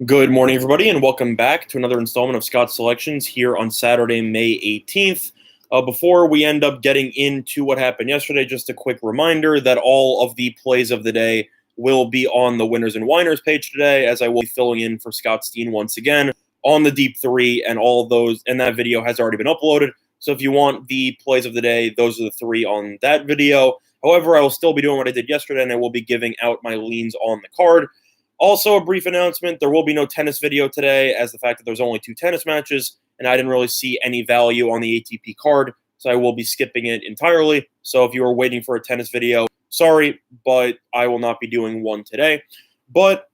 Good morning, everybody, and welcome back to another installment of Scott's Selections here on Saturday, May 18th. Before we end up getting into what happened yesterday, just a quick reminder that all of the plays of the day will be on the Winners and Whiners page today, as I will be filling in for Scott Steen once again on the Deep Three, and all of those, and that video has already been uploaded. So if you want the plays of the day, those are the three on that video. However, I will still be doing what I did yesterday, and I will be giving out my leans on the card. Also, a brief announcement, there will be no tennis video today, as the fact that there's only 2 tennis matches, and I didn't really see any value on the ATP card, so I will be skipping it entirely. So if you are waiting for a tennis video, sorry, but I will not be doing one today. But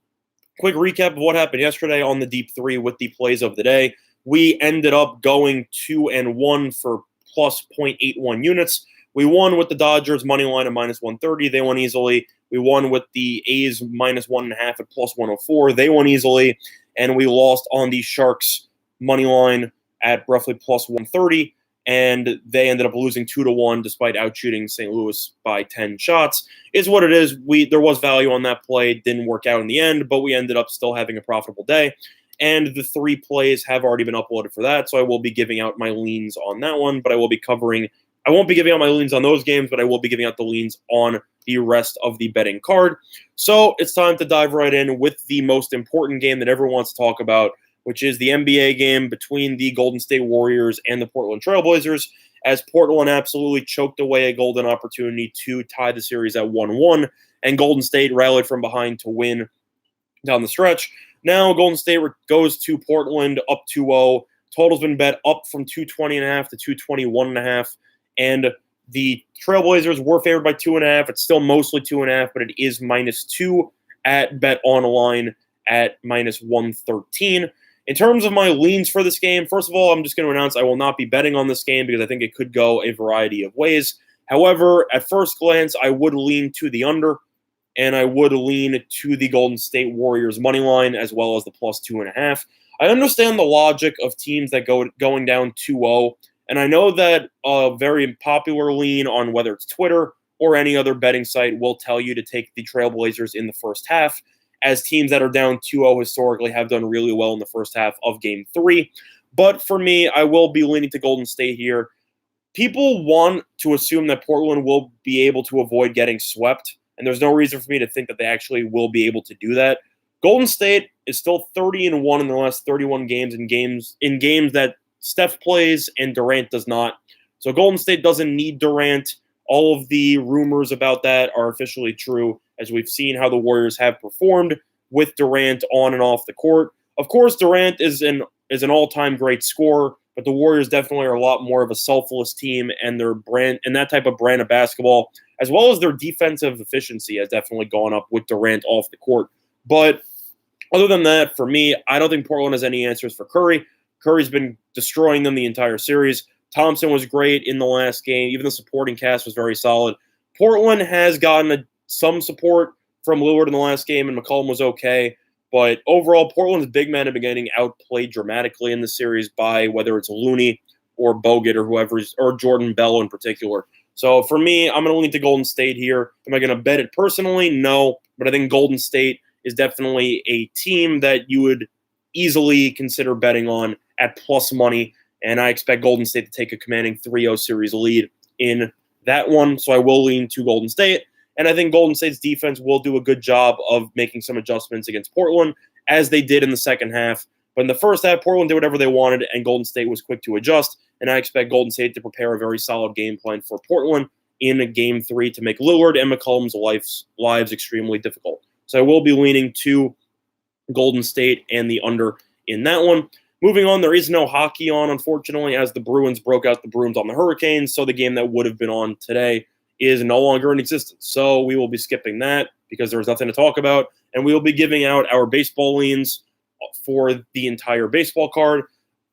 quick recap of what happened yesterday on the Deep Three with the plays of the day. We ended up going 2-1 for plus 0.81 units. We won with the Dodgers money line at minus 130. They won easily. We won with the A's minus 1.5 at plus 104. They won easily. And we lost on the Sharks money line at roughly plus 130. And they ended up losing 2-1 despite outshooting St. Louis by 10 shots. Is what it is. There was value on that play. Didn't work out in the end, but we ended up still having a profitable day. And the 3 plays have already been uploaded for that, so I will be giving out my leans on that one, but I won't be giving out my leans on those games, but I will be giving out the leans on the rest of the betting card. So it's time to dive right in with the most important game that everyone wants to talk about, which is the NBA game between the Golden State Warriors and the Portland Trail Blazers, as Portland absolutely choked away a golden opportunity to tie the series at 1-1, and Golden State rallied from behind to win down the stretch. Now Golden State goes to Portland up 2-0. Total's been bet up from 220.5 to 221.5. And the Trailblazers were favored by 2.5. It's still mostly 2.5, but it is -2 at Bet Online at minus 113. In terms of my leans for this game, first of all, I'm just going to announce I will not be betting on this game because I think it could go a variety of ways. However, at first glance, I would lean to the under, and I would lean to the Golden State Warriors money line as well as the plus 2.5. I understand the logic of teams that going down 2-0. And I know that a very popular lean on whether it's Twitter or any other betting site will tell you to take the Trailblazers in the first half, as teams that are down 2-0 historically have done really well in the first half of Game 3. But for me, I will be leaning to Golden State here. People want to assume that Portland will be able to avoid getting swept, and there's no reason for me to think that they actually will be able to do that. Golden State is still 30-1 in the last 31 games in games that Steph plays and Durant does not. So Golden State doesn't need Durant. All of the rumors about that are officially true, as we've seen how the Warriors have performed with Durant on and off the court. Of course, Durant is an all-time great scorer, but the Warriors definitely are a lot more of a selfless team, and their brand and that type of brand of basketball, as well as their defensive efficiency, has definitely gone up with Durant off the court. But other than that, for me, I don't think Portland has any answers for Curry. Curry's been destroying them the entire series. Thompson was great in the last game. Even the supporting cast was very solid. Portland has gotten some support from Lillard in the last game, and McCollum was okay. But overall, Portland's big men have been getting outplayed dramatically in the series by whether it's Looney or Bogut or Jordan Bell in particular. So for me, I'm going to lean to Golden State here. Am I going to bet it personally? No. But I think Golden State is definitely a team that you would easily consider betting on at plus money, and I expect Golden State to take a commanding 3-0 series lead in that one, so I will lean to Golden State, and I think Golden State's defense will do a good job of making some adjustments against Portland, as they did in the second half. But in the first half, Portland did whatever they wanted, and Golden State was quick to adjust, and I expect Golden State to prepare a very solid game plan for Portland in Game 3 to make Lillard and McCollum's lives extremely difficult. So I will be leaning to Golden State and the under in that one. Moving on, there is no hockey on, unfortunately, as the Bruins broke out the brooms on the Hurricanes, so the game that would have been on today is no longer in existence. So we will be skipping that because there's nothing to talk about, and we will be giving out our baseball leans for the entire baseball card.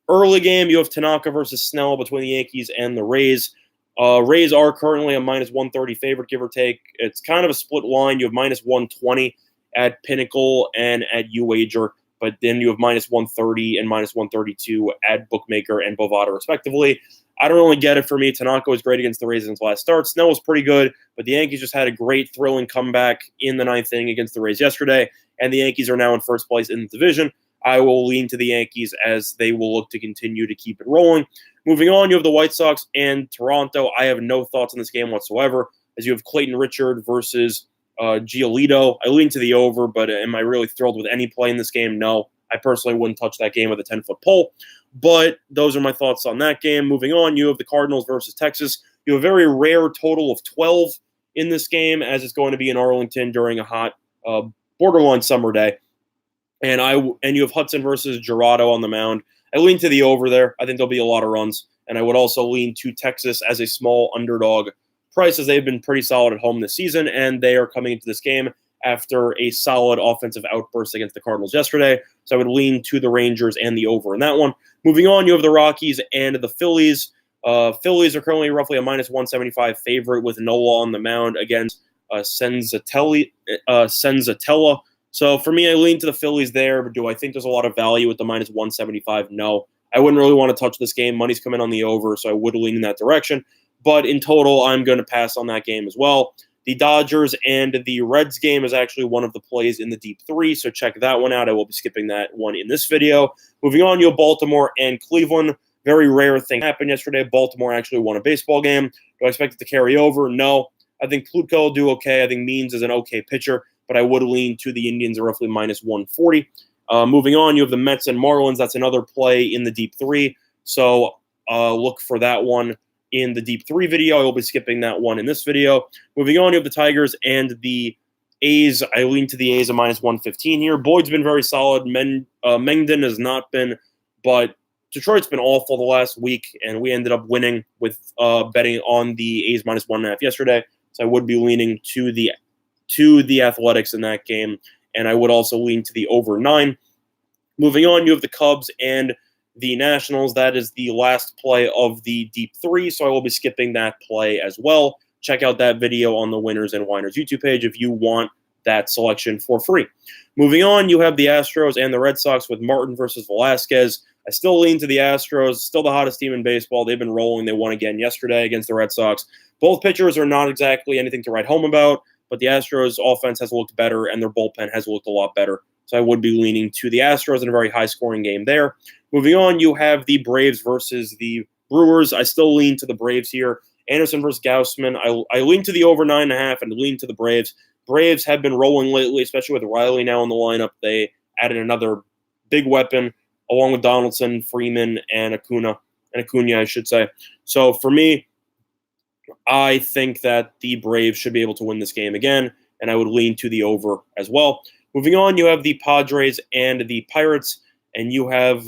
Early game, you have Tanaka versus Snell between the Yankees and the Rays. Rays are currently a minus 130 favorite, give or take. It's kind of a split line. You have minus 120 at Pinnacle and at UWager, but then you have minus 130 and minus 132 at Bookmaker and Bovada, respectively. I don't really get it for me. Tanaka was great against the Rays in his last start. Snell was pretty good, but the Yankees just had a great, thrilling comeback in the ninth inning against the Rays yesterday, and the Yankees are now in first place in the division. I will lean to the Yankees as they will look to continue to keep it rolling. Moving on, you have the White Sox and Toronto. I have no thoughts on this game whatsoever, as you have Clayton Richard versus Giolito. I lean to the over, but am I really thrilled with any play in this game? No. I personally wouldn't touch that game with a 10-foot pole, but those are my thoughts on that game. Moving on, you have the Cardinals versus Texas. You have a very rare total of 12 in this game, as it's going to be in Arlington during a hot, borderline summer day. And you have Hudson versus Jurado on the mound. I lean to the over there. I think there'll be a lot of runs, and I would also lean to Texas as a small underdog price, as they've been pretty solid at home this season, and they are coming into this game after a solid offensive outburst against the Cardinals yesterday. So I would lean to the Rangers and the over in that one. Moving on, you have the Rockies and the Phillies. Phillies are currently roughly a minus 175 favorite with Nola on the mound against Senzatella. So for me, I lean to the Phillies there, but do I think there's a lot of value with the minus 175? No. I wouldn't really want to touch this game. Money's coming on the over, so I would lean in that direction. But in total, I'm going to pass on that game as well. The Dodgers and the Reds game is actually one of the plays in the deep three, so check that one out. I will be skipping that one in this video. Moving on, you have Baltimore and Cleveland. Very rare thing happened yesterday. Baltimore actually won a baseball game. Do I expect it to carry over? No. I think Plutko will do okay. I think Means is an okay pitcher, but I would lean to the Indians at roughly minus 140. Moving on, you have the Mets and Marlins. That's another play in the deep three, so look for that one in the deep three video. I will be skipping that one in this video. Moving on, you have the Tigers and the A's. I lean to the A's at minus 115 here. Boyd's been very solid. Mengden has not been, but Detroit's been awful the last week, and we ended up winning with betting on the A's minus 1.5 yesterday. So I would be leaning to the Athletics in that game, and I would also lean to the over 9. Moving on, you have the Cubs and the Nationals. That is the last play of the deep three, so I will be skipping that play as well. Check out that video on the Winners and Whiners YouTube page if you want that selection for free. Moving on, you have the Astros and the Red Sox with Martin versus Velasquez. I still lean to the Astros, still the hottest team in baseball. They've been rolling. They won again yesterday against the Red Sox. Both pitchers are not exactly anything to write home about, but the Astros' offense has looked better, and their bullpen has looked a lot better. So I would be leaning to the Astros in a very high-scoring game there. Moving on, you have the Braves versus the Brewers. I still lean to the Braves here. Anderson versus Gausman. I lean to the over 9.5 and lean to the Braves. Braves have been rolling lately, especially with Riley now in the lineup. They added another big weapon along with Donaldson, Freeman, and Acuna, I should say. So for me, I think that the Braves should be able to win this game again, and I would lean to the over as well. Moving on, you have the Padres and the Pirates, and you have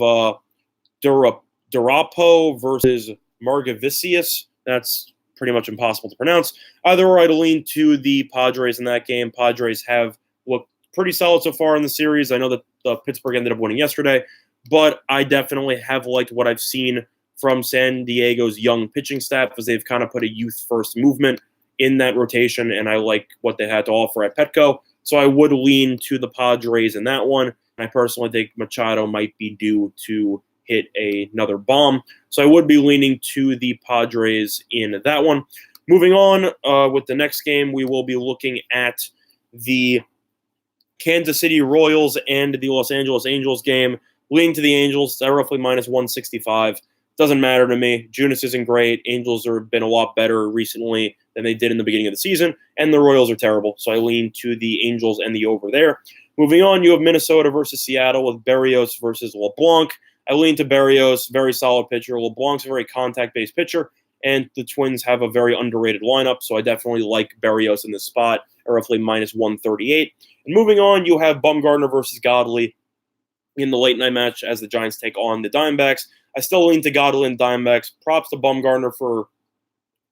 Durapo versus Margavicius. That's pretty much impossible to pronounce. Either way, I'd lean to the Padres in that game. Padres have looked pretty solid so far in the series. I know that Pittsburgh ended up winning yesterday, but I definitely have liked what I've seen from San Diego's young pitching staff, as they've kind of put a youth-first movement in that rotation, and I like what they had to offer at Petco. So I would lean to the Padres in that one. I personally think Machado might be due to hit another bomb. So I would be leaning to the Padres in that one. Moving on with the next game, we will be looking at the Kansas City Royals and the Los Angeles Angels game. Leaning to the Angels, they're roughly minus 165. Doesn't matter to me. Junis isn't great. Angels have been a lot better recently than they did in the beginning of the season, and the Royals are terrible. So I lean to the Angels and the over there. Moving on, you have Minnesota versus Seattle with Berrios versus LeBlanc. I lean to Berrios, very solid pitcher. LeBlanc's a very contact-based pitcher, and the Twins have a very underrated lineup, so I definitely like Berrios in this spot at roughly minus 138. And moving on, you have Bumgarner versus Godley in the late-night match as the Giants take on the Diamondbacks. I still lean to Godley and Diamondbacks. Props to Bumgarner for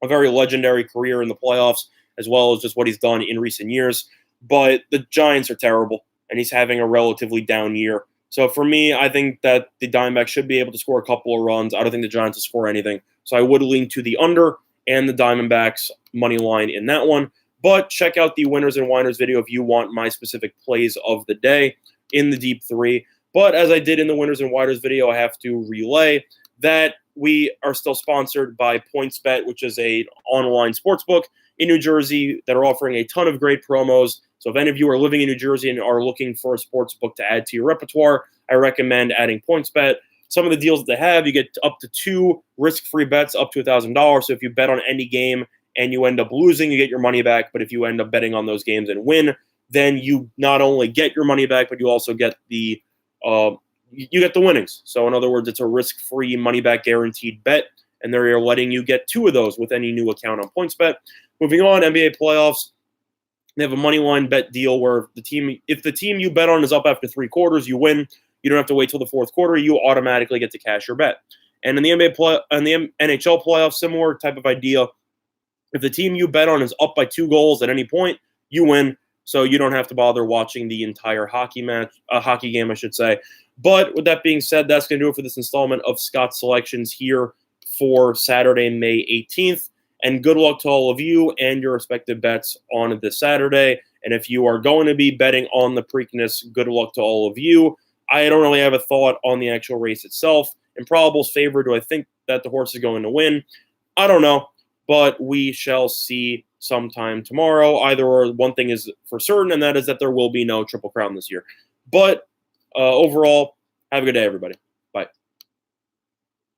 a very legendary career in the playoffs, as well as just what he's done in recent years. But the Giants are terrible, and he's having a relatively down year. So for me, I think that the Diamondbacks should be able to score a couple of runs. I don't think the Giants will score anything. So I would lean to the under and the Diamondbacks money line in that one. But check out the Winners and Whiners video if you want my specific plays of the day in the deep three. But as I did in the Winners and Whiners video, I have to relay that we are still sponsored by PointsBet, which is an online sportsbook. in New Jersey that are offering a ton of great promos. So if any of you are living in New Jersey and are looking for a sports book to add to your repertoire, I recommend adding PointsBet. Some of the deals that they have, you get up to 2 risk-free bets up to $1,000. So if you bet on any game and you end up losing, you get your money back. But if you end up betting on those games and win, then you not only get your money back, but you also get the winnings. So in other words, it's a risk-free money-back guaranteed bet, and they're letting you get 2 of those with any new account on PointsBet. Moving on, NBA playoffs. They have a money line bet deal where if the team you bet on is up after 3 quarters, you win. You don't have to wait till the 4th quarter. You automatically get to cash your bet. And in the NHL playoffs, similar type of idea. If the team you bet on is up by 2 goals at any point, you win. So you don't have to bother watching the entire hockey game, I should say. But with that being said, that's going to do it for this installment of Scott's Selections here for Saturday, May 18th. And good luck to all of you and your respective bets on this Saturday. And if you are going to be betting on the Preakness, good luck to all of you. I don't really have a thought on the actual race itself. Improbable's favor, do I think that the horse is going to win? I don't know, but we shall see sometime tomorrow. Either or, one thing is for certain, and that is that there will be no Triple Crown this year. But overall, have a good day, everybody.